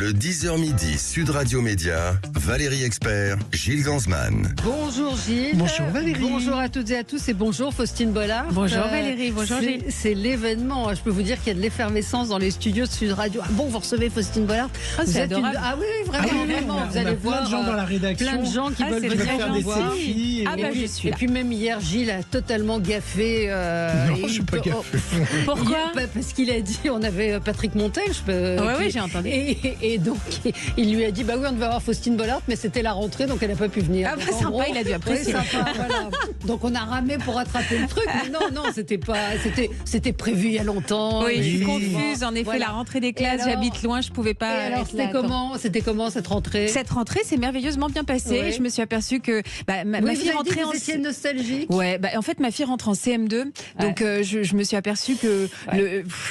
Le 10h midi, Sud Radio Média, Valérie Expert, Gilles Gansman. Bonjour Gilles. Bonjour Valérie. Bonjour à toutes et à tous et bonjour Faustine Bollard. Bonjour Valérie, bonjour Gilles. C'est l'événement, je peux vous dire qu'il y a de l'effervescence dans les studios de Sud Radio. Ah bon, vous recevez Faustine Bollard. C'est adorable. Ah oui, vraiment, vraiment. Vous allez voir plein de gens dans la rédaction. Plein de gens qui veulent venir faire nous des voir. selfies. Et puis même hier, Gilles a totalement gaffé. Non, je suis pas gaffé. Pourquoi? Parce qu'il a dit, on avait Patrick Montel. Oui, j'ai entendu. Et donc, il lui a dit, bah oui, on devait avoir Faustine Bollard, mais c'était la rentrée, donc elle n'a pas pu venir. Ah bah Donc, en sympa, gros, il a dû apprécier. Oui, sympa, voilà. Donc on a ramé pour rattraper le truc. Mais non, c'était prévu il y a longtemps. Oui, je suis Et- confuse. En effet, Voilà. la rentrée des classes, Et alors j'habite loin, je pouvais Et pas. alors, être là. c'était comment cette rentrée? Cette rentrée s'est merveilleusement bien passée. Oui. Je me suis aperçue que ma Oui, fille vous avez dit rentrait que en vous étiez nostalgique. Ouais, en fait, ma fille rentre en CM2, donc je me suis aperçue que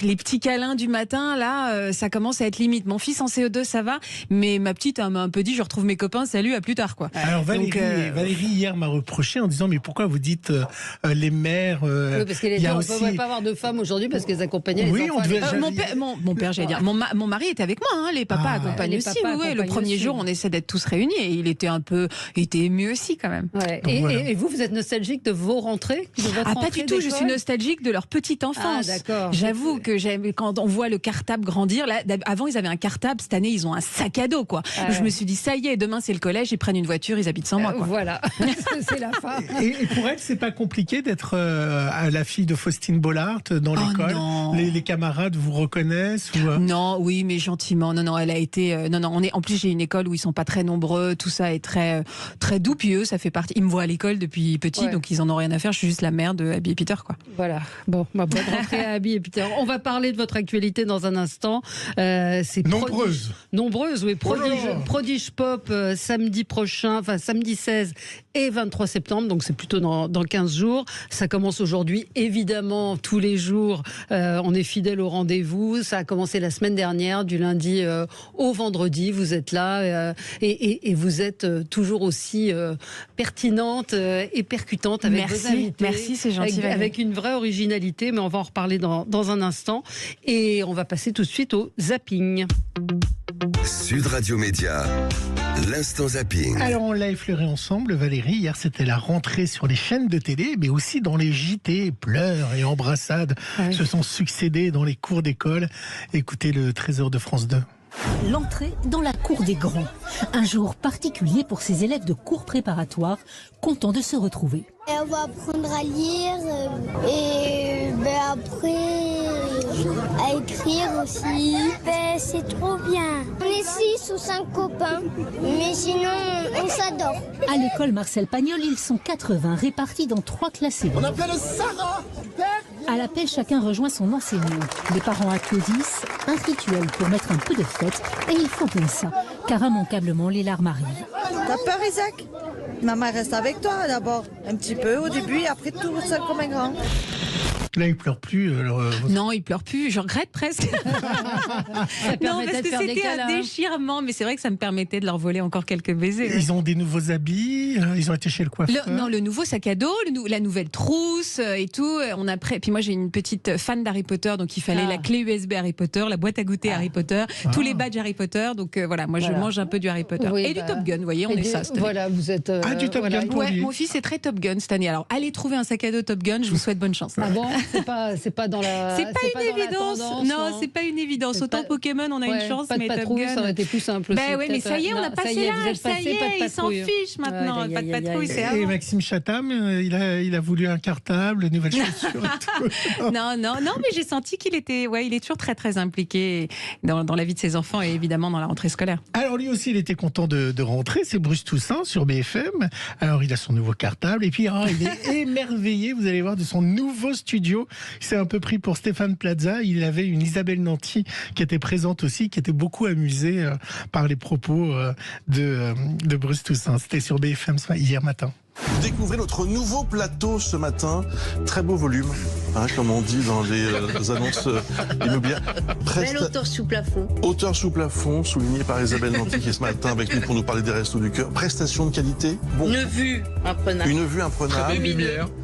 les petits câlins du matin, là, ça commence à être limite. Mon fils en CE2, ça va, mais ma petite m'a un peu dit, je retrouve mes copains, salut, à plus tard, quoi. Alors Valérie hier m'a reproché en disant mais pourquoi vous dites les mères Oui, parce qu'elle il y a on ne aussi... pouvait pas avoir de femmes aujourd'hui parce qu'elles accompagnaient Oui, les enfants. on devait- Mon père, j'allais dire, mon mari était avec moi, hein, les papas accompagnent les aussi. papas Oui, le accompagnent premier aussi. jour, on essaie d'être tous réunis et il était ému aussi quand même. Ouais. Donc, Et, voilà. et vous êtes nostalgique de vos rentrées, de votre Ah, pas rentrée du tout, je d'école suis nostalgique de leur petite enfance. Ah, d'accord. J'avoue que quand on voit le cartable grandir, là, avant ils avaient un cartable, cette année ils ont un sac à dos, quoi. Ah, Je me suis dit, ça y est, demain c'est le collège, ils prennent une voiture, ils habitent sans moi, quoi. Voilà, c'est la fin. Et pour elle, c'est pas compliqué d'être la fille de Faustine Bollard dans Oh l'école. non. Les camarades vous reconnaissent ou, Non, oui, mais gentiment. Non, elle a été. Non, en plus, j'ai une école où ils sont pas très nombreux. Tout ça est très, très doux. Puis eux, ça fait partie. Ils me voient à l'école depuis petit, Ouais. donc ils en ont rien à faire. Je suis juste la mère de Abby et Peter, quoi. Voilà. Bon, ma bonne rentrée à Abby et Peter. On va parler de votre actualité dans un instant. C'est Nombreuse. Nombreuses, oui. Oh là là. Prodige Pop, samedi prochain, enfin samedi 16 et 23 septembre, donc c'est plutôt dans 15 jours. Ça commence aujourd'hui, évidemment, tous les jours. On est fidèle au rendez-vous. Ça a commencé la semaine dernière, du lundi au vendredi. Vous êtes là et vous êtes toujours aussi pertinente et percutante avec vos invités. Merci, c'est gentil. Valérie. Avec une vraie originalité, mais on va en reparler dans un instant. Et on va passer tout de suite au zapping. Sud Radio Média, l'instant zapping. Alors on l'a effleuré ensemble Valérie, hier c'était la rentrée sur les chaînes de télé mais aussi dans les JT, pleurs et embrassades se sont succédés dans les cours d'école. Écoutez le Trésor de France 2. L'entrée dans la cour des grands. Un jour particulier pour ces élèves de cours préparatoires, contents de se retrouver. Et on va apprendre à lire et après à écrire aussi. C'est trop bien. On est 6 ou 5 copains, mais sinon on s'adore. À l'école Marcel Pagnol, ils sont 80 répartis dans 3 classes égales. On appelle Sarah. À l'appel, chacun rejoint son enseignant. Les parents applaudissent, un rituel pour mettre un peu de fête, et ils font comme ça, car immanquablement les larmes arrivent. T'as peur, Isaac? Maman reste avec toi d'abord, un petit peu au début, et après tout seul comme un grand. Là il pleure plus. Non, il pleure plus. Je regrette presque. Ça Non, permettait parce de que faire des c'était un câlins. déchirement, mais c'est vrai que ça me permettait de leur voler encore quelques baisers. Ils ont des nouveaux habits, ils ont été chez le coiffeur. Le nouveau sac à dos, la nouvelle trousse et tout. Puis moi j'ai une petite fan d'Harry Potter, donc il fallait la clé USB Harry Potter, la boîte à goûter Harry Potter, tous les badges Harry Potter. Donc voilà, moi je mange un peu du Harry Potter Oui, et du Top Gun. Vous voyez, on est ça. cette année. Voilà, vous êtes. Du Top Gun pour Ouais, lui. mon fils est très Top Gun cette année. Alors allez trouver un sac à dos Top Gun, je vous souhaite bonne chance. Ah bon, c'est pas dans la. C'est pas dans une la évidence. tendance, Non, c'est pas une évidence. C'est Autant pas- Pokémon, on a Ouais, une chance, pas de mais Top patrouille, Gun. ça aurait été plus simple. Ben aussi, oui, mais peut-être. ça y est, on a Non, passé ça y est, vous l'âge, êtes ça passé, y pas de est, ils s'en patrouille. fichent maintenant. Aïe, Pas aïe, de aïe, patrouille, aïe. c'est Et avant. Maxime Chatham, il a voulu un cartable, une nouvelle chaussure et tout. Non, mais j'ai senti qu'il était, il est toujours très très impliqué dans la vie de ses enfants et évidemment dans la rentrée scolaire. Alors lui aussi, il était content de rentrer. C'est Bruce Toussaint sur BFM. Alors il a son nouveau cartable et puis il est émerveillé. Vous allez voir de son nouveau studio. Il s'est un peu pris pour Stéphane Plaza. Il avait une Isabelle Nanty qui était présente aussi, qui était beaucoup amusée par les propos de Bruce Toussaint. C'était sur BFM hier matin. Découvrez notre nouveau plateau ce matin. Très beau volume, comme on dit dans les annonces immobilières. Belle hauteur sous plafond. Hauteur sous plafond, souligné par Isabelle Nanty qui est ce matin avec nous pour nous parler des Restos du Cœur. Prestation de qualité. Bon. Une vue imprenable. Une vue imprenable.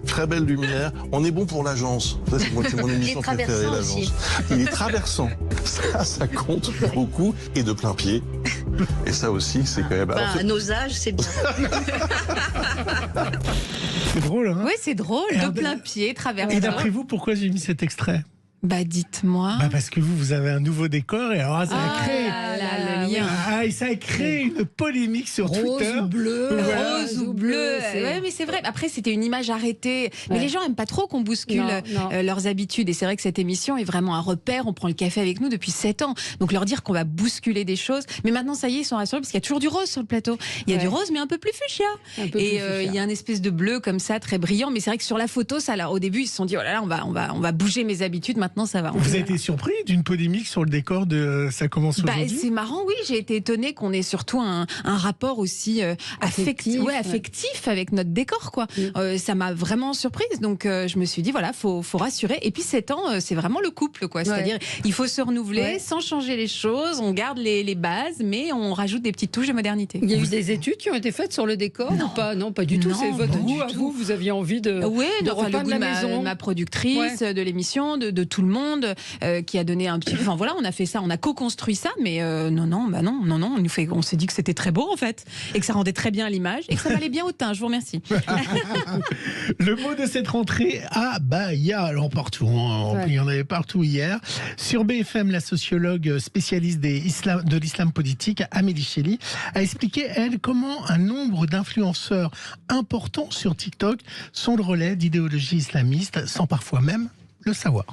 Très belle lumière. On est bon pour l'agence. Ça, c'est mon émission préférée, traversant l'agence. aussi. Il est traversant. Ça compte beaucoup et de plein pied. Et ça aussi, c'est quand même... À nos âges, c'est bien. C'est drôle, hein? Oui, c'est drôle, de plein pied, traverser. Et d'après vous, pourquoi j'ai mis cet extrait? Bah dites-moi. Bah parce que vous avez un nouveau décor et alors ça a créé... le lien. Et ça a créé une polémique sur Rose Twitter. ou bleu. Rose ou bleu. Ouais, mais c'est vrai. Après, c'était une image arrêtée. Mais les gens aiment pas trop qu'on bouscule leurs habitudes. Et c'est vrai que cette émission est vraiment un repère. On prend le café avec nous depuis 7 ans. Donc leur dire qu'on va bousculer des choses. Mais maintenant, ça y est, ils sont rassurés parce qu'il y a toujours du rose sur le plateau. Il y a du rose, mais un peu plus fuchsia. Et il y a un espèce de bleu comme ça, très brillant. Mais c'est vrai que sur la photo, ça, là, au début, ils se sont dit, oh là là, on va bouger mes habitudes. Maintenant, ça va. Vous avez été surpris d'une polémique sur le décor de Ça commence aujourd'hui? C'est marrant, oui. J'ai été étonnée qu'on ait surtout un rapport aussi affectif avec notre décor, quoi. Ça m'a vraiment surprise. Donc, je me suis dit, voilà, faut rassurer. Et puis, 7 ans, c'est vraiment le couple, quoi. C'est-à-dire, il faut se renouveler sans changer les choses. On garde les bases, mais on rajoute des petites touches de modernité. Il y a eu des études qui ont été faites sur le décor ou pas? Non, pas du tout. C'est votre goût à vous. Vous aviez envie de repeindre la maison. Ma productrice de l'émission, de tout le monde, qui a donné un petit... Enfin, voilà, on a fait ça, on a co-construit ça, mais non, on s'est dit que c'était très beau, en fait, et que ça rendait très bien l'image, et que ça m'allait bien au teint. Je vous remercie. Le mot de cette rentrée, abaya. Alors partout, il y en avait partout hier. Sur BFM, la sociologue spécialiste de l'islam politique, Amélie Chély, a expliqué, elle, comment un nombre d'influenceurs importants sur TikTok sont le relais d'idéologies islamistes, sans parfois même le savoir.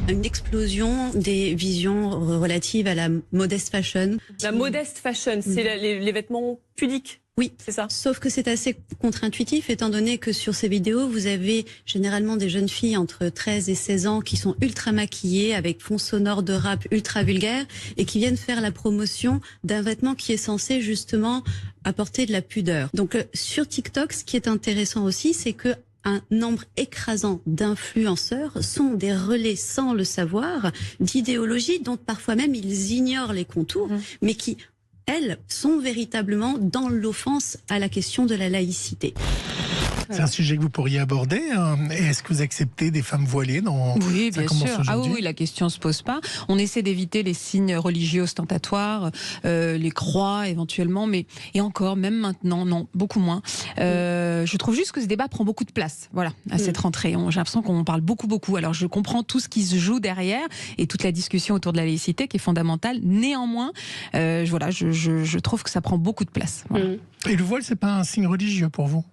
Une explosion des visions relatives à la modest fashion. La modest fashion, c'est les vêtements pudiques. Oui, c'est ça. Sauf que c'est assez contre-intuitif, étant donné que sur ces vidéos, vous avez généralement des jeunes filles entre 13 et 16 ans qui sont ultra maquillées, avec fond sonore de rap ultra vulgaire, et qui viennent faire la promotion d'un vêtement qui est censé justement apporter de la pudeur. Donc sur TikTok, ce qui est intéressant aussi, c'est que un nombre écrasant d'influenceurs sont des relais, sans le savoir, d'idéologies dont parfois même ils ignorent les contours, mais qui, elles, sont véritablement dans l'offense à la question de la laïcité. C'est un sujet que vous pourriez aborder. Est-ce que vous acceptez des femmes voilées dans Oui, Ça bien commence sûr. aujourd'hui? Oui, la question ne se pose pas. On essaie d'éviter les signes religieux ostentatoires, les croix éventuellement, et encore, même maintenant, non, beaucoup moins. Je trouve juste que ce débat prend beaucoup de place, voilà, à cette rentrée. J'ai l'impression qu'on parle beaucoup. Alors, je comprends tout ce qui se joue derrière et toute la discussion autour de la laïcité qui est fondamentale. Néanmoins, je trouve que ça prend beaucoup de place. Voilà. Et le voile, c'est pas un signe religieux pour vous?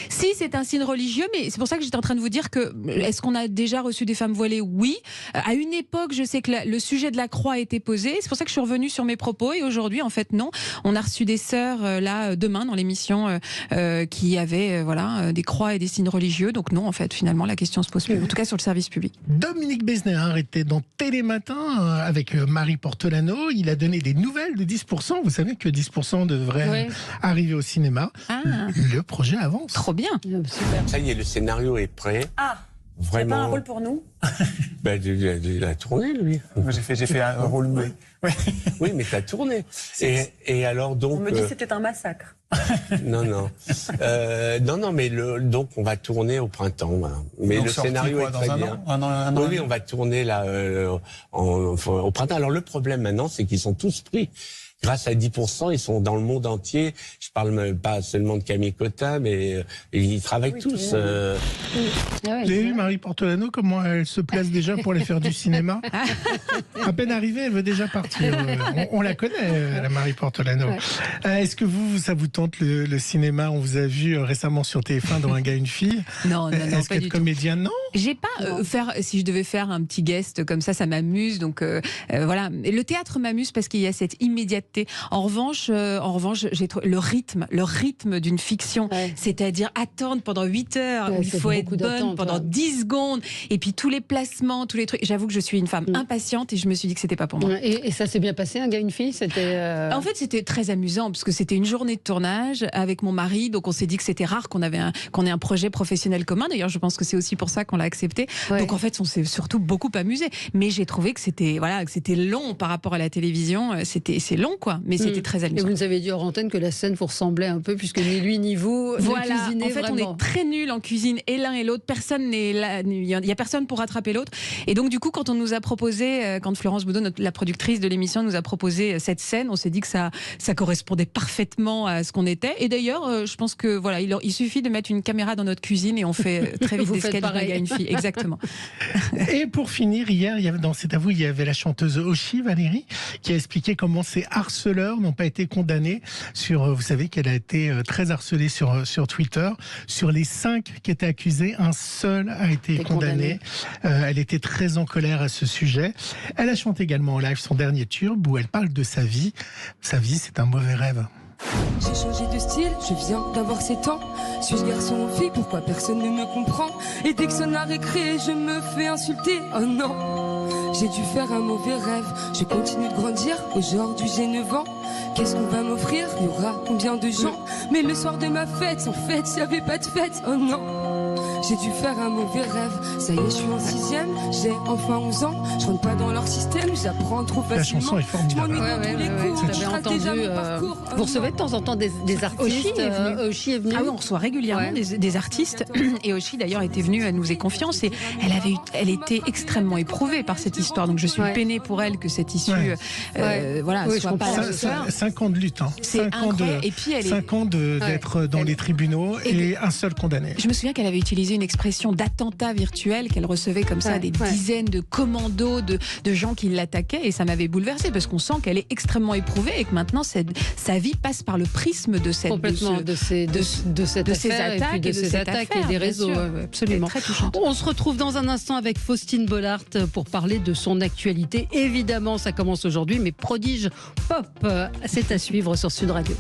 Si, c'est un signe religieux, mais c'est pour ça que j'étais en train de vous dire que, est-ce qu'on a déjà reçu des femmes voilées? Oui. À une époque, je sais que le sujet de la croix a été posé. C'est pour ça que je suis revenue sur mes propos. Et aujourd'hui, en fait, non. On a reçu des sœurs, demain, dans l'émission, qui avaient, des croix et des signes religieux. Donc non, en fait, finalement, la question se pose plus. En tout cas, sur le service public. Dominique Besnéard était dans Télématin avec Marie Portolano. Il a donné des nouvelles de 10%. Vous savez que 10% devrait arriver au cinéma. Le projet avance. Trop bien. Super. Ça y est, le scénario est prêt. Ah, vraiment. C'est pas un rôle pour nous? Il a tourné, lui. Moi, j'ai fait un rôle. Oui, mais t'as tourné. Et alors, donc. On me dit que c'était un massacre. Non, mais donc on va tourner au printemps. Voilà. Mais donc, le scénario est très bien. Un an. Oui, on va tourner là au printemps. Alors le problème maintenant, c'est qu'ils sont tous pris. Grâce à 10%, ils sont dans le monde entier. Je parle pas seulement de Camille Cotin, mais ils travaillent tous. Vous avez vu Marie Portolano, comment elle se place déjà pour aller faire du cinéma? À peine arrivée, elle veut déjà partir. On la connaît, la Marie Portolano. Est-ce que ça vous tente le cinéma? On vous a vu récemment sur TF1 dans Un gars, une fille. Non, est-ce pas qu'être du comédien, non? J'ai pas si je devais faire un petit guest comme ça m'amuse. Donc voilà. Le théâtre m'amuse parce qu'il y a cette immédiateté. En revanche, j'ai trouvé le rythme d'une fiction, c'est-à-dire attendre pendant 8 heures, il faut être bonne pendant 10 secondes, et puis tous les placements, tous les trucs. J'avoue que je suis une femme impatiente et je me suis dit que c'était pas pour moi. Et ça s'est bien passé, Un gars, une fille? En fait, c'était très amusant parce que c'était une journée de tournage. tournage avec mon mari. Donc on s'est dit que c'était rare qu'on ait un projet professionnel commun. D'ailleurs, je pense que c'est aussi pour ça qu'on l'a accepté. Ouais. Donc en fait, on s'est surtout beaucoup amusé. Mais j'ai trouvé que c'était long par rapport à la télévision. C'est long, quoi. Mais c'était très amusant. Et vous nous avez dit hors antenne que la scène vous ressemblait un peu, puisque ni lui ni vous Voilà, ne cuisinez en fait, vraiment. on est très nuls en cuisine, et l'un et l'autre. Personne n'est là, il y a personne pour rattraper l'autre. Et donc, du coup, quand on nous a proposé, quand Florence Boudot, la productrice de l'émission, nous a proposé cette scène, on s'est dit que ça correspondait parfaitement à ce qu'on était. Et d'ailleurs, je pense que voilà, il suffit de mettre une caméra dans notre cuisine et on fait très vite Vous des faites sketchs d'un pareil. gars et une fille. Exactement. Et pour finir, hier, dans cet avou, il y avait la chanteuse Oshi, Valérie, qui a expliqué comment ces harceleurs n'ont pas été condamnés sur, vous savez qu'elle a été très harcelée sur Twitter. Sur les 5 qui étaient accusés, un seul a été condamné. Elle était très en colère à ce sujet. Elle a chanté également en live son dernier tube où elle parle de sa vie. Sa vie, c'est un mauvais rêve. J'ai changé de style, je viens d'avoir 7 ans. Suis-je garçon ou fille, pourquoi personne ne me comprend? Et dès que son art est créé, je me fais insulter. Oh non, j'ai dû faire un mauvais rêve. Je continue de grandir, aujourd'hui j'ai 9 ans. Qu'est-ce qu'on va m'offrir? Il y aura combien de gens? Mais le soir de ma fête, en fait, il n'y avait pas de fête. Oh non, j'ai dû faire un mauvais rêve. Ça y est, je suis en 6e, j'ai enfin 11 ans. Je rentre pas dans leur système, j'apprends trop facilement. La chanson est formidable. Vous avez entendu, vous recevez de temps en temps des artistes. Oshi est venue. Ah oui, on reçoit régulièrement des artistes. Et Oshi d'ailleurs était venue, elle nous ait confiance et elle était extrêmement éprouvée par cette histoire. Donc je suis peinée pour elle que cette issue soit pas la sœur. 5 ans de lutte. C'est incroyable. Et puis 5 ans d'être dans les tribunaux et un seul condamné. Je me souviens qu'elle avait utilisé une expression d'attentat virtuel, qu'elle recevait comme ça des dizaines de commandos de gens qui l'attaquaient, et ça m'avait bouleversée parce qu'on sent qu'elle est extrêmement éprouvée et que maintenant sa vie passe par le prisme de ces attaques et des réseaux. Absolument. Très touchante. On se retrouve dans un instant avec Faustine Bollard pour parler de son actualité. Évidemment, ça commence aujourd'hui, mais prodige pop, c'est à suivre sur Sud Radio.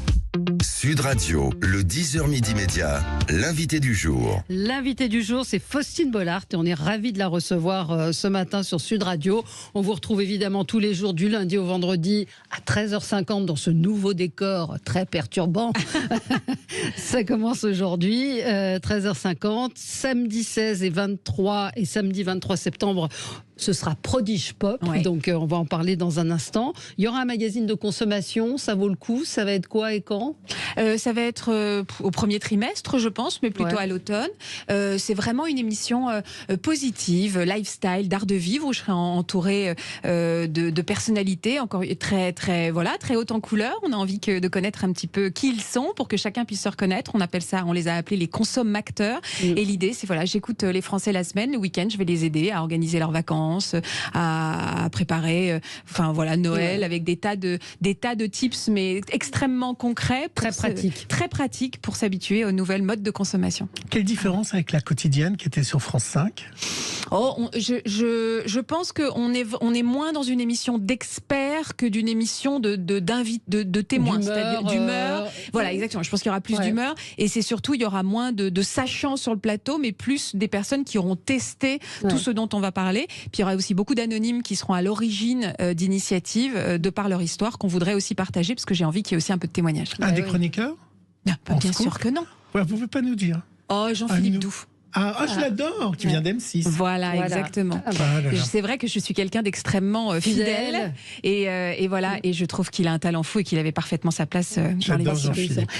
Sud Radio, le 10h midi média, l'invité du jour. L'invité du jour, c'est Faustine Bollard et on est ravis de la recevoir ce matin sur Sud Radio. On vous retrouve évidemment tous les jours du lundi au vendredi à 13h50 dans ce nouveau décor très perturbant. Ça commence aujourd'hui, 13h50, samedi 16 et 23 et samedi 23 septembre. Ce sera Prodige Pop, donc on va en parler dans un instant. Il y aura un magazine de consommation, ça vaut le coup. Ça va être quoi et quand? Ça va être au premier trimestre, je pense, mais plutôt à l'automne. C'est vraiment une émission positive, lifestyle, d'art de vivre, où je serai entourée de personnalités encore très hautes en couleur. On a envie de connaître un petit peu qui ils sont pour que chacun puisse se reconnaître. On les a appelés les consommateurs. Et l'idée, c'est j'écoute les Français la semaine, le week-end, je vais les aider à organiser leurs vacances, à préparer Noël avec des tas de tips, mais extrêmement concrets, très pratiques pour s'habituer aux nouvelles modes de consommation. Quelle différence avec la quotidienne qui était sur France 5? Je pense qu'on est moins dans une émission d'experts que d'une émission de témoins, c'est-à-dire d'humeur. Voilà, exactement. Je pense qu'il y aura plus d'humeur et c'est surtout, il y aura moins de sachants sur le plateau, mais plus des personnes qui auront testé tout ce dont on va parler. Puis il y aura aussi beaucoup d'anonymes qui seront à l'origine d'initiatives de par leur histoire qu'on voudrait aussi partager, parce que j'ai envie qu'il y ait aussi un peu de témoignages. Des chroniqueurs? Bien sûr que non. Vous pouvez pas nous dire? Jean-Philippe Doux. Je l'adore, qui vient d'M6. Voilà, exactement. C'est vrai que je suis quelqu'un d'extrêmement fidèle et voilà, et je trouve qu'il a un talent fou et qu'il avait parfaitement sa place dans l'émission.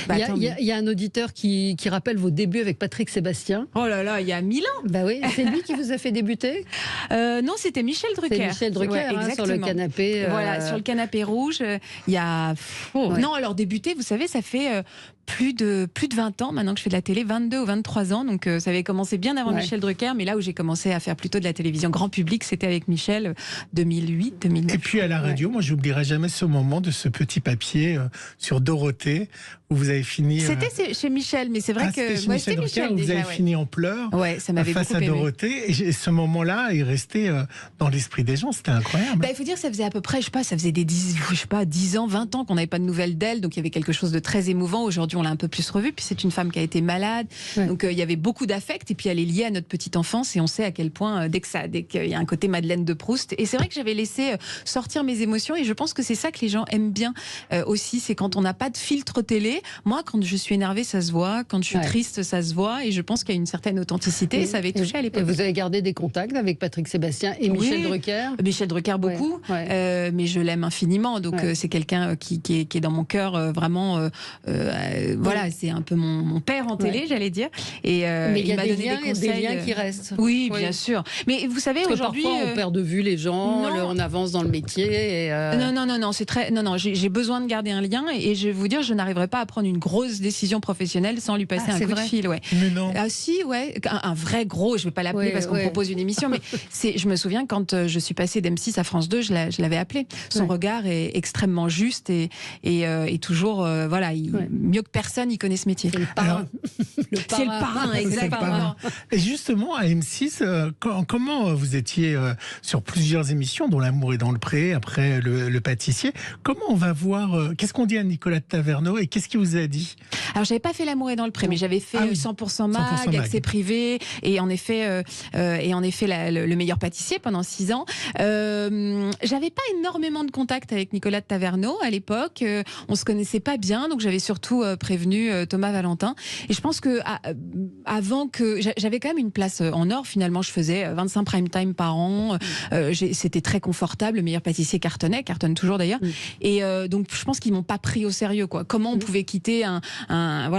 Il y a un auditeur qui rappelle vos débuts avec Patrick Sébastien. Oh là là, il y a 1000 ans. Bah oui, c'est lui qui vous a fait débuter? Non, c'était Michel Drucker. C'est Michel Drucker, sur le canapé. Voilà, sur le canapé rouge. Il y a. Non, alors débuter, vous savez, ça fait plus de 20 ans maintenant que je fais de la télé, 22 ou 23 ans, donc ça avait commencé bien avant Michel Drucker, mais là où j'ai commencé à faire plutôt de la télévision grand public, c'était avec Michel, 2008, 2009. Et puis à la radio, moi j'oublierai jamais ce moment de ce petit papier sur Dorothée, où vous avez fini... C'était chez Michel, mais c'est vrai que... Chez Michel Drucker, où vous avez fini en pleurs, ça m'avait face à Dorothée, et ce moment-là est resté dans l'esprit des gens, c'était incroyable. Il faut dire que ça faisait à peu près, ça faisait 10 ans, 20 ans qu'on n'avait pas de nouvelles d'elle, donc il y avait quelque chose de très émouvant. Aujourd'hui, on l'a un peu plus revue. Puis c'est une femme qui a été malade, donc il y avait beaucoup d'affect. Et puis elle est liée à notre petite enfance, et on sait à quel point dès qu'il y a un côté Madeleine de Proust. Et c'est vrai que j'avais laissé sortir mes émotions, et je pense que c'est ça que les gens aiment bien aussi, c'est quand on n'a pas de filtre télé. Moi, quand je suis énervée, ça se voit. Quand je suis triste, ça se voit. Et je pense qu'il y a une certaine authenticité. Et ça avait touché à l'époque. Et vous avez gardé des contacts avec Patrick Sébastien et Michel Drucker? Michel Drucker, beaucoup. Mais je l'aime infiniment. Donc c'est quelqu'un qui est dans mon cœur vraiment. Voilà, c'est un peu mon père en télé, j'allais dire. Et mais il m'a donné des liens qui restent. Oui, bien sûr. Mais vous savez, aujourd'hui, parfois on perd de vue les gens, on avance dans le métier. Et Non, c'est très. Non, j'ai besoin de garder un lien, et je vais vous dire, je n'arriverai pas à prendre une grosse décision professionnelle sans lui passer un coup de fil. Mais non. Ah si, un vrai gros. Je vais pas l'appeler parce qu'on me propose une émission, mais je me souviens quand je suis passée d'M6 à France 2, je l'avais appelé. Son regard est extrêmement juste et toujours mieux que personne, il connaît ce métier. C'est le parrain. C'est le parrain, exactement. Et justement, à M6, comment vous étiez sur plusieurs émissions, dont L'amour est dans le pré, après le pâtissier. Comment on va voir, qu'est-ce qu'on dit à Nicolas Taverneau, et qu'est-ce qu'il vous a dit? Alors, j'avais pas fait L'amour est dans le pré, mais j'avais fait 100% mag, accès privé, et en effet, le meilleur pâtissier pendant 6 ans. J'avais pas énormément de contact avec Nicolas Taverneau à l'époque. On se connaissait pas bien, donc j'avais surtout prévenu Thomas Valentin. Et je pense que avant que j'avais quand même une place en or. Finalement, je faisais 25 prime time par an. C'était très confortable. Le meilleur pâtissier cartonne toujours d'ailleurs. Et donc, je pense qu'ils m'ont pas pris au sérieux, quoi. Comment on pouvait quitter Ah,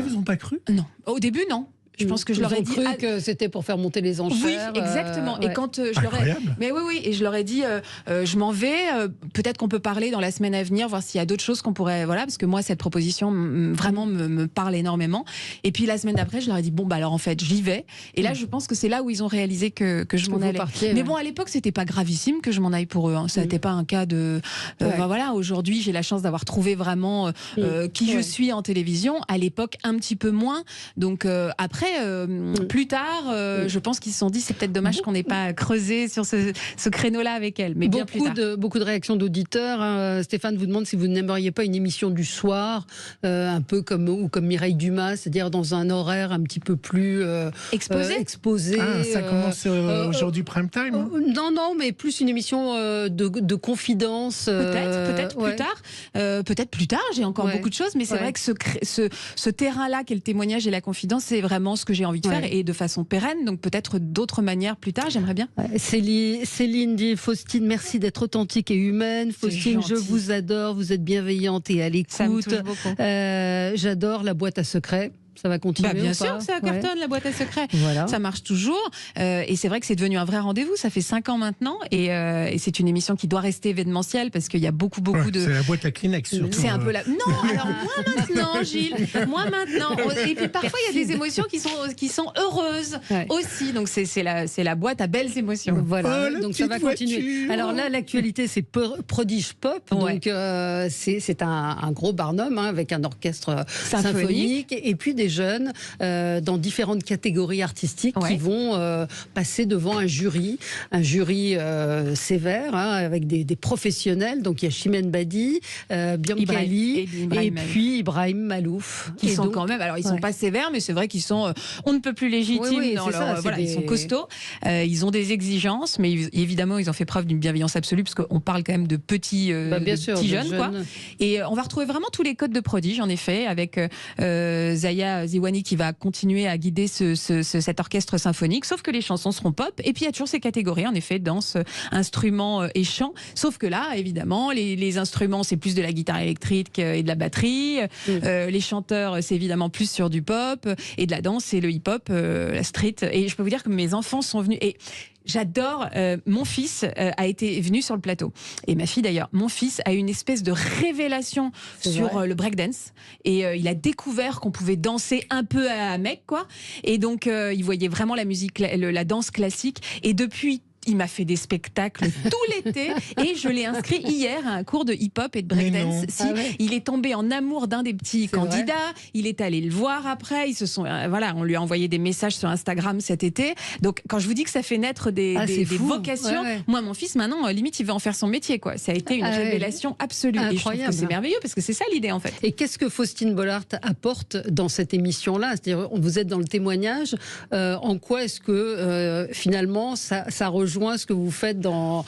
ils n'ont pas cru? Non. Au début, non. Je pense que je leur ai dit que c'était pour faire monter les enchères. Oui, exactement. Et quand je leur ai, et je leur ai dit, je m'en vais. Peut-être qu'on peut parler dans la semaine à venir, voir s'il y a d'autres choses qu'on pourrait, parce que moi cette proposition vraiment me parle énormément. Et puis la semaine d'après, je leur ai dit alors en fait j'y vais. Et là, je pense que c'est là où ils ont réalisé que je m'en allais. Mais bon, à l'époque, c'était pas gravissime que je m'en aille pour eux. Ça n'était pas un cas de. Aujourd'hui, j'ai la chance d'avoir trouvé vraiment qui je suis en télévision. À l'époque, un petit peu moins. Donc après. Plus tard, je pense qu'ils se sont dit c'est peut-être dommage qu'on n'ait pas creusé sur ce créneau-là avec elle. Mais bien plus tard. Beaucoup de réactions d'auditeurs. Stéphane vous demande si vous n'aimeriez pas une émission du soir, un peu comme Mireille Dumas, c'est-à-dire dans un horaire un petit peu plus exposé. Ça commence aujourd'hui prime time. Non, mais plus une émission de confidence. Peut-être plus tard. Peut-être plus tard. J'ai encore beaucoup de choses, mais c'est vrai que ce terrain-là, qu'est le témoignage et la confidence, c'est vraiment ce que j'ai envie de faire, et de façon pérenne, donc peut-être d'autres manières plus tard, j'aimerais bien. Céline dit, Faustine, merci d'être authentique et humaine. Faustine, je vous adore, vous êtes bienveillante et à l'écoute. J'adore la boîte à secrets. Ça va continuer bien sûr que ça cartonne, la boîte à secrets. Ça marche toujours. Et c'est vrai que c'est devenu un vrai rendez-vous. Ça fait 5 ans maintenant. Et c'est une émission qui doit rester événementielle parce qu'il y a beaucoup de... C'est la boîte à Kleenex surtout. C'est un peu la... Non, alors moi maintenant, Gilles. Moi maintenant. Et puis parfois, il y a des émotions qui sont heureuses aussi. Donc c'est la boîte à belles émotions. Voilà, donc ça va continuer. Alors là, l'actualité, c'est Prodige Pop. Donc c'est un gros barnum avec un orchestre symphonique. Et puis des jeunes dans différentes catégories artistiques qui vont passer devant un jury sévère, avec des professionnels. Donc il y a Chimène Badi, Biancali et puis Ibrahim Malouf. Qui sont quand même, alors ils sont pas sévères, mais c'est vrai qu'ils sont on ne peut plus légitimes dans leur, ils sont costauds, ils ont des exigences, mais évidemment ils ont fait preuve d'une bienveillance absolue parce qu'on parle quand même de petits jeunes, quoi. Et on va retrouver vraiment tous les codes de Prodige, en effet, avec Zaya Ziwani qui va continuer à guider cet orchestre symphonique, sauf que les chansons seront pop, et puis il y a toujours ces catégories, en effet, danse, instruments et chant, sauf que là, évidemment, les instruments, c'est plus de la guitare électrique et de la batterie, les chanteurs, c'est évidemment plus sur du pop, et de la danse, c'est le hip-hop, la street, et je peux vous dire que mes enfants sont venus, et j'adore, mon fils a été venu sur le plateau, et ma fille d'ailleurs. Mon fils a eu une espèce de révélation sur le breakdance, et il a découvert qu'on pouvait danser un peu à mec, quoi. Et donc il voyait vraiment la musique, la danse classique, et depuis il m'a fait des spectacles tout l'été et je l'ai inscrit hier à un cours de hip-hop et de breakdance. Si, il est tombé en amour d'un des petits candidats, il est allé le voir après, ils se sont, on lui a envoyé des messages sur Instagram cet été. Donc quand je vous dis que ça fait naître des vocations, moi mon fils maintenant limite il veut en faire son métier quoi. Ça a été une révélation absolue. Et je trouve que c'est merveilleux parce que c'est ça l'idée en fait. Et qu'est-ce que Faustine Bollaert apporte dans cette émission-là? C'est-à-dire vous êtes dans le témoignage. En quoi est-ce que finalement ça rejoint ce que vous faites dans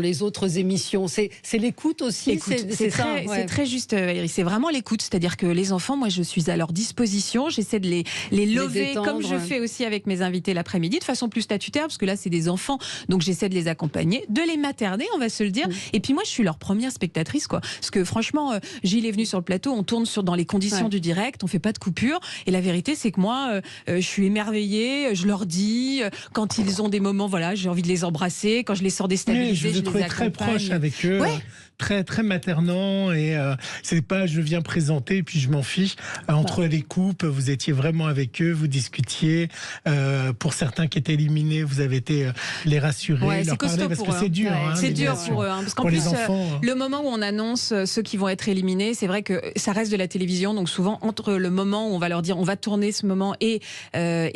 les autres émissions? C'est l'écoute aussi. C'est très juste, Valérie. C'est vraiment l'écoute. C'est-à-dire que les enfants, moi, je suis à leur disposition. J'essaie de les lever comme je fais aussi avec mes invités l'après-midi, de façon plus statutaire, parce que là, c'est des enfants. Donc, j'essaie de les accompagner, de les materner, on va se le dire. Et puis, moi, je suis leur première spectatrice, quoi. Parce que franchement, Gilles est venu sur le plateau, on tourne dans les conditions du direct, on fait pas de coupure. Et la vérité, c'est que moi, je suis émerveillée. Je leur dis, quand ils ont des moments, voilà, j'ai envie de les embrasser. Quand je les sors déstabilisés, je les accompagne. Très proche avec eux. Très très maternant et c'est pas je viens présenter puis je m'en fiche. Entre les coupes, vous étiez vraiment avec eux, vous discutiez. Pour certains qui étaient éliminés, vous avez été les rassurer, leur parler parce que c'est dur. C'est dur pour eux, parce qu'en plus le moment où on annonce ceux qui vont être éliminés, c'est vrai que ça reste de la télévision, donc souvent entre le moment où on va leur dire on va tourner ce moment et quand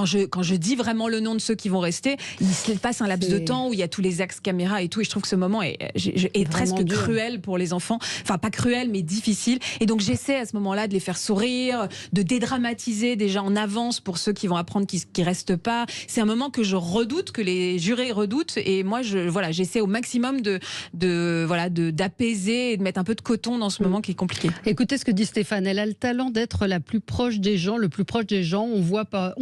je dis vraiment le nom de ceux qui vont rester, il se passe un laps de temps où il y a tous les axes caméra et tout. Et je trouve que ce moment est presque cruel pour les enfants. Enfin, pas cruel, mais difficile. Et donc, j'essaie à ce moment-là de les faire sourire, de dédramatiser déjà en avance pour ceux qui vont apprendre qui restent pas. C'est un moment que je redoute, que les jurés redoutent. Et moi, j'essaie au maximum d'apaiser et de mettre un peu de coton dans ce moment qui est compliqué. Écoutez ce que dit Stéphane. Elle a le talent d'être la plus proche des gens, le plus proche des gens. On ne voit pas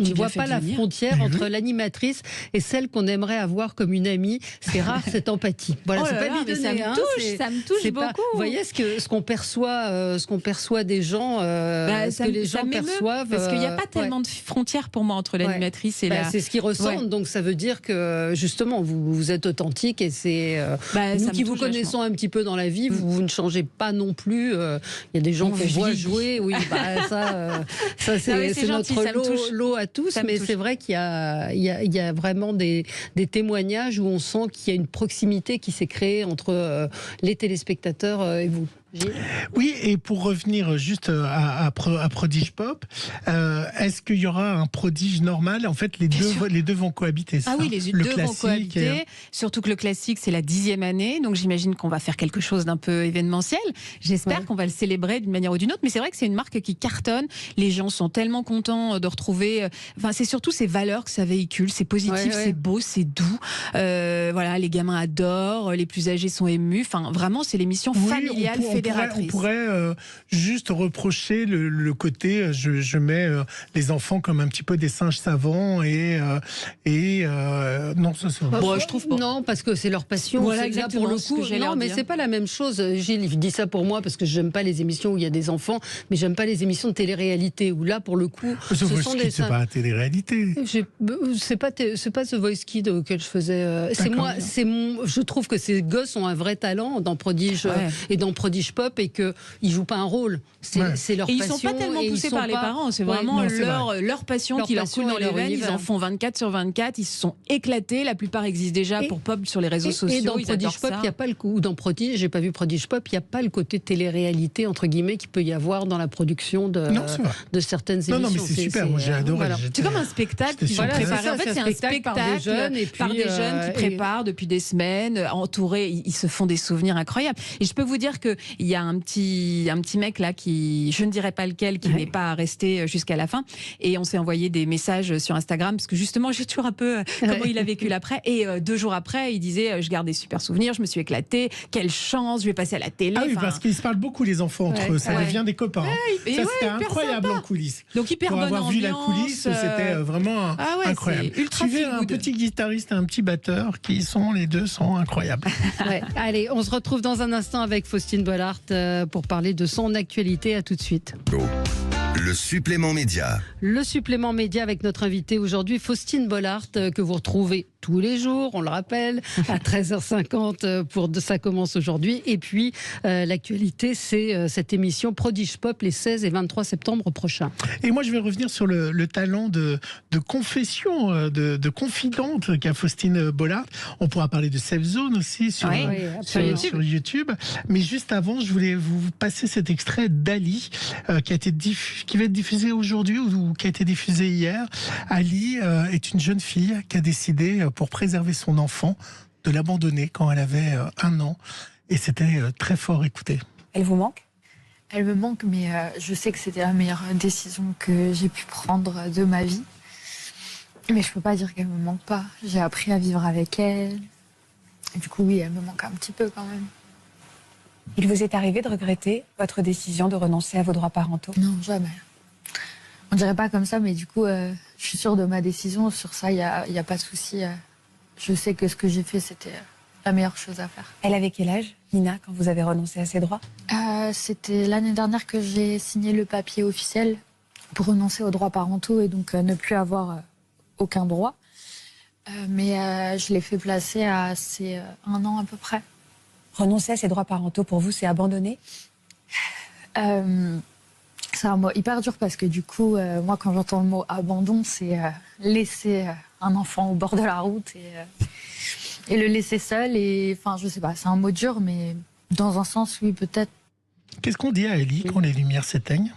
la frontière entre l'animatrice et celle qu'on aimerait avoir comme une amie. C'est rare cette empathie. Voilà, c'est pas bidonné, ça me touche beaucoup. Vous voyez ce qu'on perçoit des gens, ce que les gens perçoivent. Parce qu'il n'y a pas tellement de frontières pour moi entre l'animatrice et la. C'est ce qu'ils ressentent, donc ça veut dire que justement vous êtes authentique et c'est nous qui vous connaissons un petit peu dans la vie, vous ne changez pas non plus. Il y a des gens qu'on voit jouer, ça c'est notre lot à tous, mais c'est vrai qu'il y a vraiment des témoignages où on sent qu'il y a une proximité qui s'est créée entre les téléspectateurs et vous. Oui, et pour revenir juste à Prodige Pop, est-ce qu'il y aura un prodige normal? En fait, les deux vont cohabiter. Ah oui, les deux vont cohabiter. Surtout que le classique, c'est la 10e année. Donc j'imagine qu'on va faire quelque chose d'un peu événementiel. J'espère qu'on va le célébrer d'une manière ou d'une autre. Mais c'est vrai que c'est une marque qui cartonne. Les gens sont tellement contents de retrouver. Enfin, c'est surtout ces valeurs que ça véhicule. C'est positif, c'est beau, c'est doux. Les gamins adorent. Les plus âgés sont émus. Enfin, vraiment, c'est l'émission familiale fédératrice. On pourrait juste reprocher le côté je mets les enfants comme un petit peu des singes savants non, ça c'est je trouve pas. Non, parce que c'est leur passion. Voilà, exactement. Pour le coup, non, mais c'est pas la même chose. Gilles, il dit ça pour moi parce que j'aime pas les émissions où il y a des enfants, mais j'aime pas les émissions de télé-réalité où là, pour le coup, c'est pas la télé-réalité. C'est pas The Voice Kids auquel je faisais. Je trouve que ces gosses ont un vrai talent dans Prodige et dans Prodige Pop et qu'ils ne jouent pas un rôle. C'est leur passion. Ils ne sont pas tellement poussés par les parents. C'est vraiment leur passion qui leur coule dans les veines. Ils en font 24/24. Ils se sont éclatés. La plupart existent déjà pour Pop sur les réseaux sociaux. Et dans Prodige Pop, il n'y a pas le coup. Dans Prodige, j'ai pas vu Prodige Pop, il n'y a pas le côté télé-réalité, entre guillemets, qu'il peut y avoir dans la production de certaines émissions. Non, mais c'est super. Moi, j'ai adoré. C'est comme un spectacle qui sont préparés. En fait, c'est un spectacle par des jeunes qui préparent depuis des semaines, entourés. Ils se font des souvenirs incroyables. Et je peux vous dire qu'il y a un petit mec là qui, je ne dirais pas lequel, qui n'est pas resté jusqu'à la fin. Et on s'est envoyé des messages sur Instagram parce que justement, j'ai toujours un peu comment il a vécu l'après. Et 2 jours après, il disait je garde des super souvenirs, je me suis éclaté, quelle chance, je vais passer à la télé. Ah oui, parce qu'ils se parlent beaucoup les enfants entre eux, ça devient des copains. Ça c'était incroyable en coulisses. Donc hyper bonne ambiance. Pour avoir vu la coulisse, c'était vraiment incroyable. Suivez un petit guitariste et un petit batteur les deux sont incroyables. Allez, on se retrouve dans un instant avec Faustine Bollaert pour parler de son actualité. À tout de suite. Le supplément média. Le supplément média avec notre invitée aujourd'hui, Faustine Bollaert, que vous retrouvez tous les jours, on le rappelle, à 13h50 ça commence aujourd'hui. Et puis, l'actualité, c'est cette émission Prodige Pop les 16 et 23 septembre prochains. Et moi, je vais revenir sur le talent de confession, de confidente qu'a Faustine Bollard. On pourra parler de Safe Zone aussi sur YouTube. Mais juste avant, je voulais vous passer cet extrait d'Ali qui va être diffusé aujourd'hui ou qui a été diffusé hier. Ali est une jeune fille qui a décidé, pour préserver son enfant, de l'abandonner quand elle avait 1 an. Et c'était très fort, écoutez. Elle vous manque ? Elle me manque, mais je sais que c'était la meilleure décision que j'ai pu prendre de ma vie. Mais je peux pas dire qu'elle me manque pas. J'ai appris à vivre avec elle. Et du coup, oui, elle me manque un petit peu quand même. Il vous est arrivé de regretter votre décision de renoncer à vos droits parentaux ? Non, jamais. On dirait pas comme ça, mais du coup, je suis sûre de ma décision. Sur ça, il y a pas de souci. Je sais que ce que j'ai fait, c'était la meilleure chose à faire. Elle avait quel âge, Nina, quand vous avez renoncé à ses droits ? C'était l'année dernière que j'ai signé le papier officiel pour renoncer aux droits parentaux et donc ne plus avoir aucun droit. Mais je l'ai fait placer à ses 1 an à peu près. Renoncer à ses droits parentaux, pour vous, c'est abandonner ? C'est un mot hyper dur parce que du coup, moi, quand j'entends le mot abandon, c'est laisser un enfant au bord de la route et le laisser seul. Et enfin, je sais pas, c'est un mot dur, mais dans un sens, oui, peut-être. Qu'est-ce qu'on dit à Ellie quand les lumières s'éteignent ?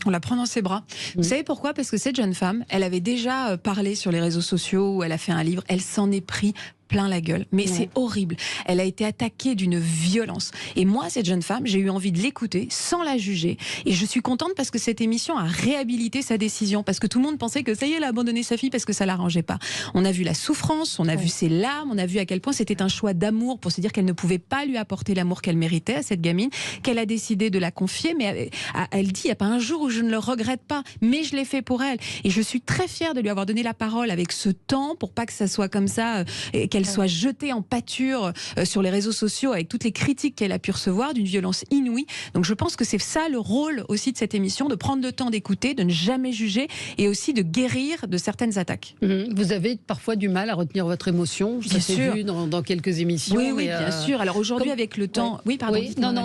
On la prend dans ses bras. Vous savez pourquoi ? Parce que cette jeune femme, elle avait déjà parlé sur les réseaux sociaux, où elle a fait un livre, elle s'en est pris plein la gueule. Mais c'est horrible. Elle a été attaquée d'une violence. Et moi, cette jeune femme, j'ai eu envie de l'écouter sans la juger. Et je suis contente parce que cette émission a réhabilité sa décision. Parce que tout le monde pensait que ça y est, elle a abandonné sa fille parce que ça l'arrangeait pas. On a vu la souffrance, on a vu ses larmes, on a vu à quel point c'était un choix d'amour pour se dire qu'elle ne pouvait pas lui apporter l'amour qu'elle méritait à cette gamine, qu'elle a décidé de la confier. Mais elle dit, il n'y a pas un jour où je ne le regrette pas, mais je l'ai fait pour elle. Et je suis très fière de lui avoir donné la parole avec ce temps pour pas que ça soit comme ça, qu'elle soit jetée en pâture sur les réseaux sociaux avec toutes les critiques qu'elle a pu recevoir d'une violence inouïe. Donc je pense que c'est ça le rôle aussi de cette émission, de prendre le temps d'écouter, de ne jamais juger et aussi de guérir de certaines attaques. Vous avez parfois du mal à retenir votre émotion, ça s'est vu dans quelques émissions. Oui, bien sûr. Alors aujourd'hui, avec le temps... Oui, pardon.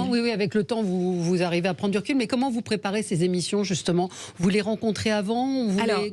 Oui, avec le temps, vous arrivez à prendre du recul. Mais comment vous préparez ces émissions, justement ? Vous les rencontrez avant ?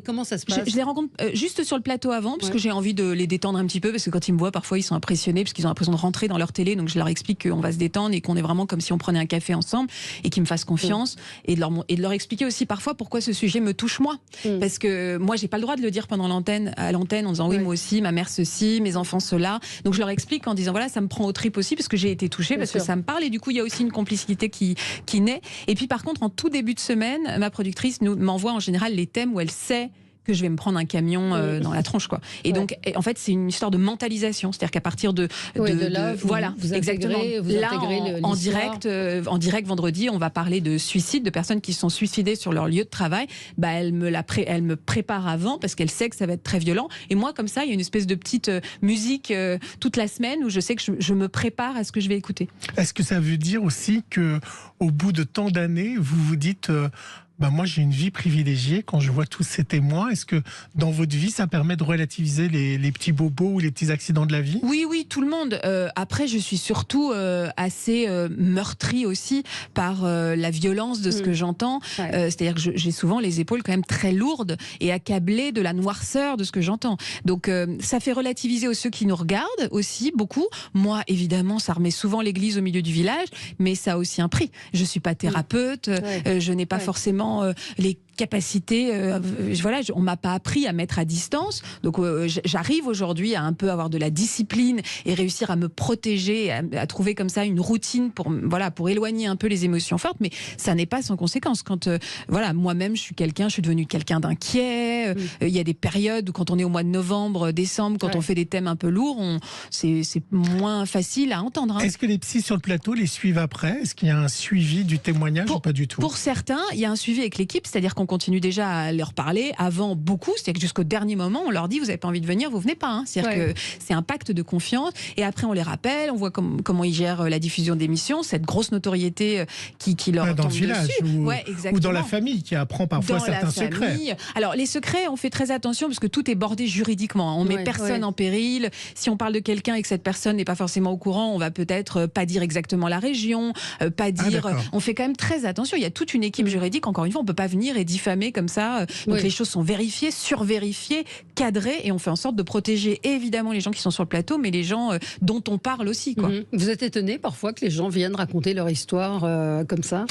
Comment ça se passe ? Je les rencontre juste sur le plateau avant, parce que j'ai envie de les détendre un petit peu, parce que quand ils me voient, parfois ils sont impressionnés, parce qu'ils ont l'impression de rentrer dans leur télé, donc je leur explique qu'on va se détendre et qu'on est vraiment comme si on prenait un café ensemble, et qu'ils me fassent confiance, et de leur expliquer aussi parfois pourquoi ce sujet me touche moi. Parce que moi, j'ai pas le droit de le dire pendant à l'antenne, en disant oui, moi aussi, ma mère ceci, mes enfants cela. Donc je leur explique en disant voilà, ça me prend aux tripes aussi, parce que j'ai été touchée, parce que ça me parle, et du coup, il y a aussi une complicité qui naît. Et puis par contre, en tout début de semaine, ma productrice m'envoie en général les thèmes où elle sait que je vais me prendre un camion dans la tronche, quoi. Et donc, en fait, c'est une histoire de mentalisation, c'est-à-dire qu'à partir de là, vous exactement. En direct, vendredi, on va parler de suicide, de personnes qui se sont suicidées sur leur lieu de travail. Elle me prépare avant parce qu'elle sait que ça va être très violent. Et moi, comme ça, il y a une espèce de petite musique toute la semaine où je sais que je me prépare à ce que je vais écouter. Est-ce que ça veut dire aussi que, au bout de tant d'années, vous vous dites moi j'ai une vie privilégiée quand je vois tous ces témoins. Est-ce que dans votre vie ça permet de relativiser les petits bobos ou les petits accidents de la vie ? Oui, tout le monde. Après, je suis surtout assez meurtrie aussi par la violence de ce que j'entends. C'est-à-dire que j'ai souvent les épaules quand même très lourdes et accablées de la noirceur de ce que j'entends. Donc ça fait relativiser ceux qui nous regardent aussi beaucoup. Moi, évidemment, ça remet souvent l'église au milieu du village, mais ça a aussi un prix. Je suis pas thérapeute, je n'ai pas forcément les capacités, on m'a pas appris à mettre à distance, donc j'arrive aujourd'hui à un peu avoir de la discipline et réussir à me protéger, à trouver comme ça une routine pour éloigner un peu les émotions fortes, mais ça n'est pas sans conséquence. Quand moi-même je suis devenue quelqu'un d'inquiet, il y a des périodes où quand on est au mois de novembre, décembre, quand on fait des thèmes un peu lourds, c'est moins facile à entendre. Est-ce que les psys sur le plateau les suivent après ? Est-ce qu'il y a un suivi du témoignage ou pas du tout ? Pour certains, il y a un suivi avec l'équipe, c'est-à-dire qu'on qu'on continue déjà à leur parler avant beaucoup, c'est-à-dire que jusqu'au dernier moment, on leur dit vous n'avez pas envie de venir, vous venez pas. Hein. C'est-à-dire que c'est un pacte de confiance. Et après, on les rappelle, on voit comment ils gèrent la diffusion d'émissions, cette grosse notoriété qui leur dans tombe le village dessus. ou dans la famille qui apprend parfois certains secrets. Alors les secrets, on fait très attention parce que tout est bordé juridiquement. On met personne en péril. Si on parle de quelqu'un et que cette personne n'est pas forcément au courant, on va peut-être pas dire exactement la région, pas dire. On fait quand même très attention. Il y a toute une équipe juridique. Encore une fois, on peut pas venir et diffamer comme ça. Donc les choses sont vérifiées, survérifiées, cadrées, et on fait en sorte de protéger évidemment les gens qui sont sur le plateau, mais les gens dont on parle aussi. Quoi. Vous êtes étonné parfois que les gens viennent raconter leur histoire comme ça?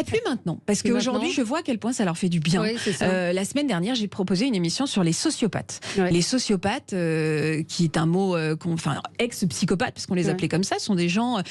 Plus maintenant, parce qu'aujourd'hui, je vois à quel point ça leur fait du bien. La semaine dernière, j'ai proposé une émission sur les sociopathes. Les sociopathes, qui est un mot, ex-psychopathes, parce qu'on les appelait comme ça, sont des gens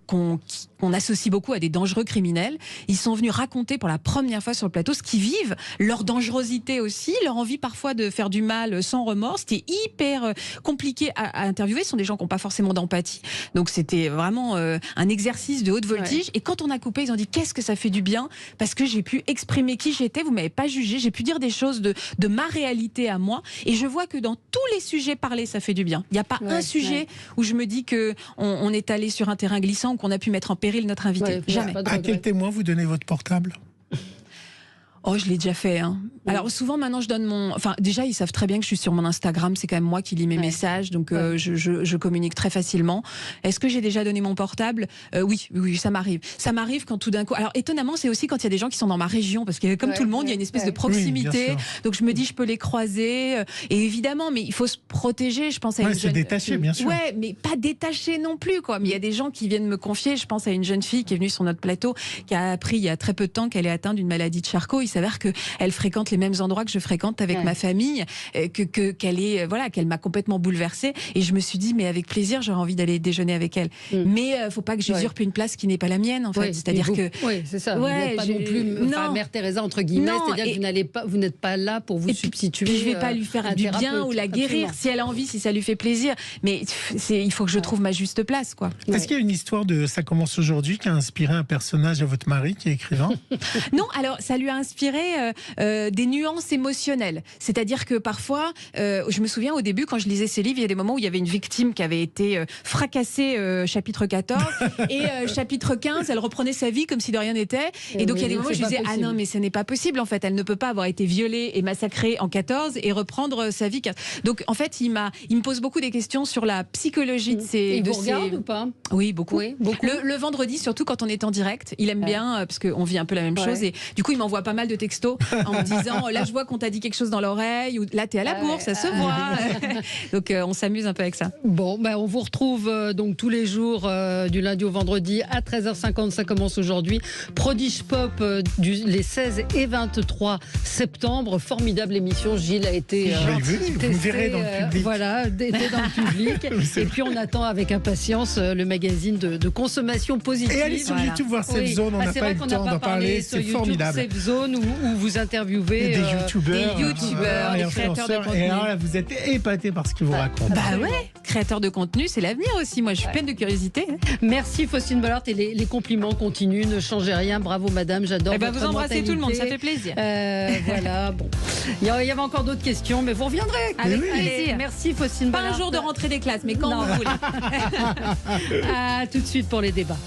qu'on associe beaucoup à des dangereux criminels. Ils sont venus raconter pour la première fois sur le plateau ce qu'ils vivent, leur dangerosité aussi, leur envie parfois de faire du mal sans remords. C'était hyper compliqué à interviewer. Ce sont des gens qui n'ont pas forcément d'empathie. Donc c'était vraiment un exercice de haute voltige. Et quand on a coupé, ils ont dit qu'est-ce que ça fait du bien, parce que j'ai pu exprimer qui j'étais, vous m'avez pas jugé, j'ai pu dire des choses de ma réalité à moi. Et je vois que dans tous les sujets parlés, ça fait du bien. Il n'y a pas un sujet où je me dis qu'on est allé sur un terrain glissant ou qu'on a pu mettre en péril notre invité. Jamais. À quel témoin vous donnez votre portable? Oh, je l'ai déjà fait. Hein. Alors souvent maintenant je donne mon... Enfin déjà ils savent très bien que je suis sur mon Instagram, c'est quand même moi qui lis mes messages, donc je communique très facilement. Est-ce que j'ai déjà donné mon portable? Oui, ça m'arrive. Ça m'arrive quand tout d'un coup... Alors étonnamment c'est aussi quand il y a des gens qui sont dans ma région, parce que comme tout le monde il y a une espèce de proximité, donc je me dis je peux les croiser, et évidemment mais il faut se protéger, je pense à une jeune... se détacher bien sûr. Ouais, mais pas détacher non plus quoi. Mais il y a des gens qui viennent me confier, je pense à une jeune fille qui est venue sur notre plateau, qui a appris il y a très peu de temps qu'elle est atteinte d'une maladie de Charcot. Il s'avère qu'elle fréquente les mêmes endroits que je fréquente avec ma famille, qu'elle m'a complètement bouleversée, et je me suis dit mais avec plaisir j'aurais envie d'aller déjeuner avec elle. Mais faut pas que j'usurpe une place qui n'est pas la mienne en fait. C'est-à-dire que c'est ça. Vous n'êtes pas non plus Mère Teresa entre guillemets, c'est-à-dire que vous n'êtes pas là pour vous substituer. Puis je vais pas lui faire du bien ou la guérir. Si elle a envie, si ça lui fait plaisir, mais il faut que je trouve ma juste place quoi. Est-ce qu'il y a une histoire de Ça commence aujourd'hui qui a inspiré un personnage à votre mari qui est écrivain? Non, alors ça lui a inspiré des nuances émotionnelles. C'est-à-dire que parfois, je me souviens au début quand je lisais ces livres, il y a des moments où il y avait une victime qui avait été fracassée, chapitre 14, et chapitre 15, elle reprenait sa vie comme si de rien n'était. Et donc il y a des moments où je disais ah non mais ce n'est pas possible en fait, elle ne peut pas avoir été violée et massacrée en 14 et reprendre sa vie. Donc en fait il me pose beaucoup des questions sur la psychologie de ces... Il vous regarde ou pas? Oui, beaucoup. beaucoup. Le vendredi, surtout quand on est en direct, il aime bien parce qu'on vit un peu la même chose, et du coup il m'envoie pas mal de textos en me disant là je vois qu'on t'a dit quelque chose dans l'oreille, ou là t'es à la bourse, ça se voit. Donc on s'amuse un peu avec ça. Bon, on vous retrouve donc tous les jours du lundi au vendredi à 13h50, ça commence aujourd'hui. Prodige Pop les 16 et 23 septembre, formidable émission. Gilles a été vous verrez dans le public. Voilà, était dans le public. Et puis on attend avec impatience le magazine de consommation positive. Et allez sur YouTube voir Safe Zone, on n'a pas eu le temps d'en parler, c'est formidable. Safe Zone où vous interviewez des youtubeurs, des créateurs de contenu. Et alors là, vous êtes épatés par ce qu'ils vous racontent. Bah ouais, créateurs de contenu, c'est l'avenir aussi. Moi, je suis pleine de curiosité. Merci Faustine Bollard, et les compliments continuent. Ne changez rien. Bravo madame, j'adore. Vous embrassez tout le monde, ça fait plaisir. Voilà, bon. Il y avait encore d'autres questions, mais vous reviendrez. Avec plaisir. Merci Faustine Bollard. Pas un jour de rentrée des classes, mais quand vous voulez. Tout de suite pour les débats.